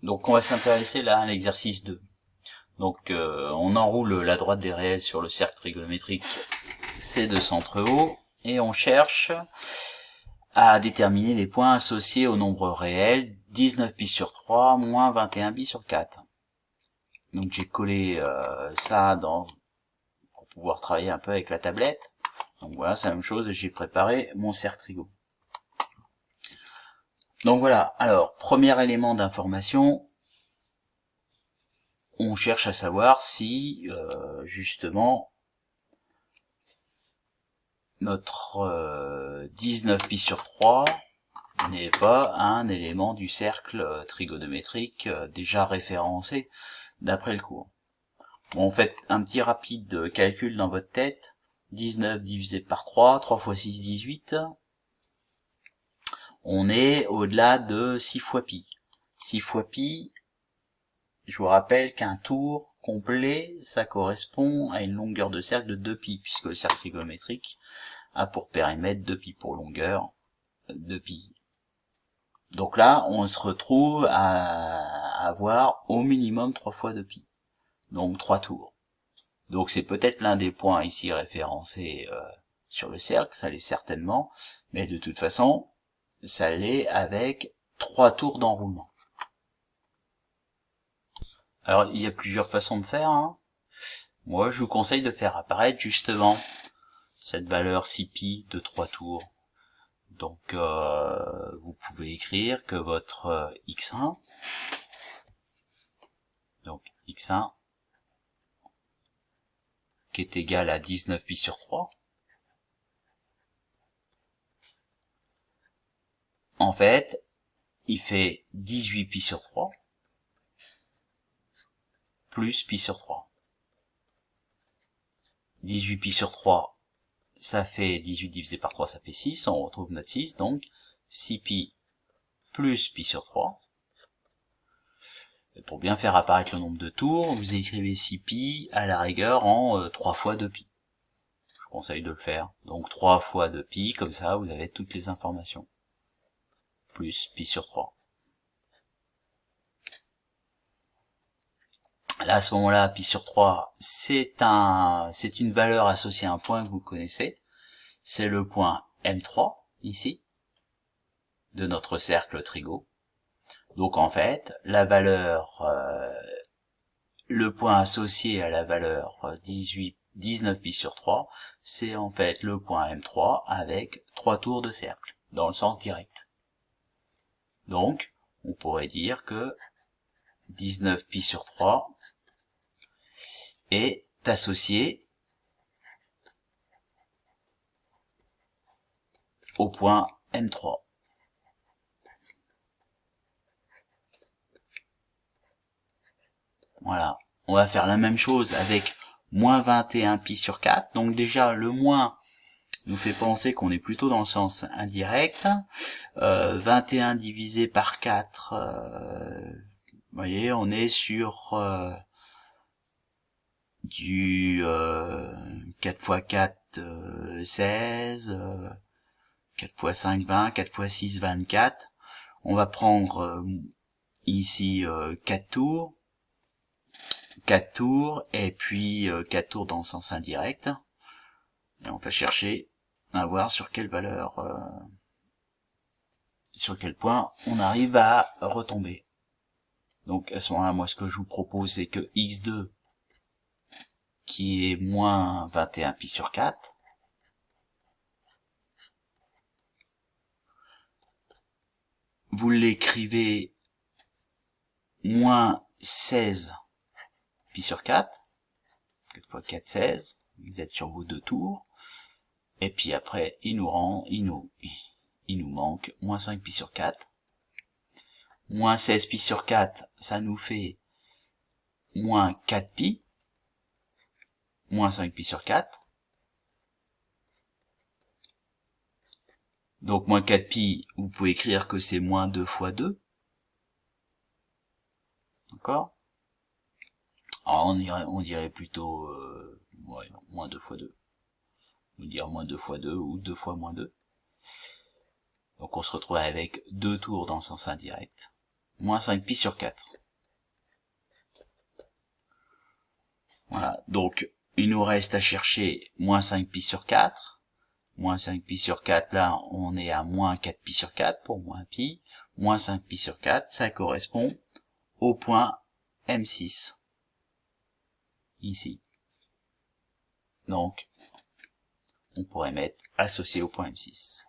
Donc on va s'intéresser là à l'exercice 2. Donc on enroule la droite des réels sur le cercle trigonométrique C de centre haut et on cherche à déterminer les points associés au nombre réel 19 pi sur 3 moins 21 pi sur 4. Donc j'ai collé ça pour pouvoir travailler un peu avec la tablette. Donc voilà, c'est la même chose, j'ai préparé mon cercle trigo. Donc voilà, alors premier élément d'information, on cherche à savoir si justement notre 19 pi sur 3 n'est pas un élément du cercle trigonométrique déjà référencé d'après le cours. Bon, faites un petit rapide calcul dans votre tête. 19 divisé par 3, 3 fois 6, 18. On est au-delà de 6 fois pi. 6 fois pi, je vous rappelle qu'un tour complet, ça correspond à une longueur de cercle de 2 pi, puisque le cercle trigonométrique a pour périmètre 2 pi pour longueur, 2 pi. Donc là, on se retrouve à avoir au minimum 3 fois 2 pi. Donc 3 tours. Donc c'est peut-être l'un des points ici référencés sur le cercle, ça l'est certainement, mais de toute façon, ça l'est avec 3 tours d'enroulement. Alors il y a plusieurs façons de faire, hein. Moi je vous conseille de faire apparaître justement cette valeur 6pi de 3 tours. Donc vous pouvez écrire que votre x1, donc x1 qui est égal à 19 pi sur 3, en fait, il fait 18 pi sur 3 plus pi sur 3. 18 pi sur 3, ça fait 18 divisé par 3, ça fait 6, on retrouve notre 6, donc 6 pi plus pi sur 3. Et pour bien faire apparaître le nombre de tours, vous écrivez 6 pi à la rigueur en 3 fois 2 pi. Je vous conseille de le faire. Donc 3 fois 2 pi, comme ça vous avez toutes les informations. Plus pi sur 3. Là, à ce moment-là, pi sur 3, c'est une valeur associée à un point que vous connaissez. C'est le point M3, ici, de notre cercle trigo. Donc en fait, la valeur, le point associé à la valeur 19 pi sur 3, c'est en fait le point M3 avec 3 tours de cercle, dans le sens direct. Donc, on pourrait dire que 19 pi sur 3 est associé au point M3. Voilà. On va faire la même chose avec moins 21 pi sur 4. Donc déjà, le moins nous fait penser qu'on est plutôt dans le sens indirect. 21 divisé par 4, vous voyez, on est sur du 4 x 4, 16, 4 x 5, 20, 4 x 6, 24. On va prendre ici 4 tours. 4 tours, et puis 4 tours dans le sens indirect. Et on va chercher à voir sur quelle valeur, sur quel point on arrive à retomber. Donc à ce moment-là, moi ce que je vous propose, c'est que x2, qui est moins 21 pi sur 4, vous l'écrivez moins 16 pi sur 4, 4 fois 4, 16, vous êtes sur vos deux tours, et puis après, il nous manque moins 5 pi sur 4, moins 16 pi sur 4, ça nous fait moins 4 pi, moins 5 pi sur 4, donc moins 4 pi, vous pouvez écrire que c'est moins 2 fois 2, d'accord? Alors on dirait plutôt ouais, non, moins 2 fois 2, on va dire moins 2 fois 2 ou 2 fois moins 2. Donc on se retrouve avec deux tours dans le sens indirect. moins 5 pi sur 4. Voilà, donc il nous reste à chercher moins 5 pi sur 4. Moins 5 pi sur 4, là on est à moins 4 pi sur 4 pour moins pi. Moins 5 pi sur 4, ça correspond au point M6. Ici. Donc, on pourrait mettre associé au point M6.